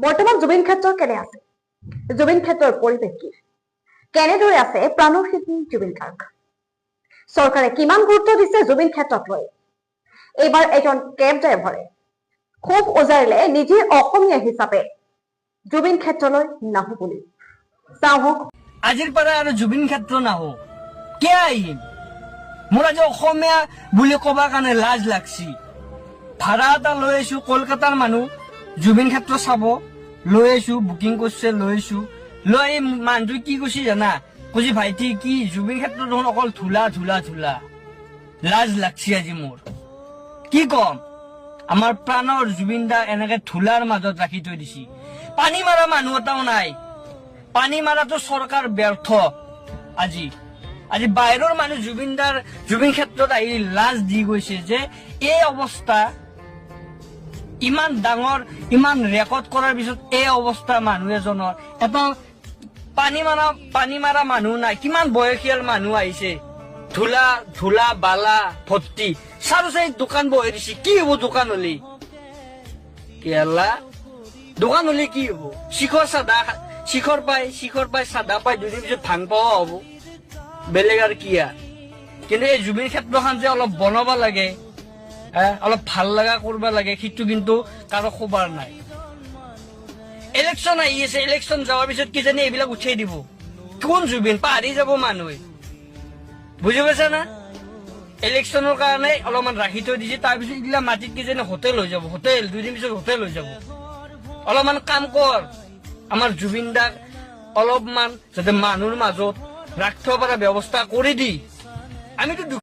বৰ্তমান জুবিন ক্ষেত্ৰ কেনে আছে? জুবিন ক্ষেত্ৰৰ পৰিৱেশ কি? কেনেদৰে আছে প্ৰাণৰ শিল্পী জুবিন গাৰ্গ? চৰকাৰে কিমান গুৰুত্ব দিছে জুবিন ক্ষেত্ৰক লৈ? এইবাৰ এজন কেব ড্ৰাইভাৰে খুব উজাৰিলে নিজে অসমীয়া হিচাপে জুবিন ক্ষেত্ৰলৈ নাহো বুলি। চাওক আজিৰ পৰা আৰু জুবিন ক্ষেত্ৰ নাহো কিয় আহিম? মোৰ আজি অসমীয়া বুলি কবা কাৰণে লাজ লাগছি। ভাড়া এটা লৈ আহিছো, কলকাতাৰ মানুহ জুবিন ক্ষেত্ৰ চাব লৈ আহিছো, বুকিং কৰিছে লৈ আহিছো। লৈ আহি মানুহটো কি কৈছি জানা? কৈছি ভাইটি কি জুবিন ক্ষেত্ৰ দেখোন অকল ধূলা ধূলা ধূলা। লাজ লাগছি আজি মোৰ। কি কম, আমাৰ প্ৰাণৰ জুবিন দা এনেকে ধূলাৰ মাজত ৰাখি থৈ দিছি। পানী মাৰা মানুহ এটাও নাই। পানী মাৰাটো চৰকাৰ ব্যৰ্থ। আজি আজি বাহিৰৰ মানুহ জুবিন ক্ষেত্ৰত আহি লাজ দি গৈছে যে এই অৱস্থা, ইমান ডাঙৰ ইমান ৰেকৰ্ড কৰাৰ পিছত এই অৱস্থা মানুহ এজনৰ। এটা পানী মাৰা মানুহ নাই। কিমান বয়সীয়াল মানুহ আহিছে, ধূলা ধূলা বালা ভৰ্তি। চাৰু চাই দোকান বহি দিছে। কি হব দোকান হলি? কেলা দোকান হলে কি হব? শিখৰ পাই চাদা পাই দুদিন পিছত ভাং পাৱা হব। বেলেগ আৰু কি? কিন্তু এই জুবিন ক্ষেত্ৰখন যে অলপ বনাব লাগে, অলপ ভাল লগা কৰিব লাগে, সেইটো কিন্তু কাৰো খবৰ নাই। ইলেকশ্যন আহি আছে, ইলেকশ্যন যোৱাৰ পিছত কিজানি এইবিলাক উঠাই দিব। কোন জুবিন পাহৰি যাব মানুহে। বুজি পাইছা না? ইলেকশ্যনৰ কাৰণে অলপমান ৰাখি থৈ দিছে, তাৰপিছত এইগিলা মাটিত কিজানি হোটেল হৈ যাব। হোটেল দুদিন পিছত হোটেল হৈ যাব। অলপমান কাম কৰ, আমাৰ জুবিন দাক অলপমান যাতে মানুহৰ মাজত ৰাখিব পৰা ব্যৱস্থা কৰি দি। আমিতো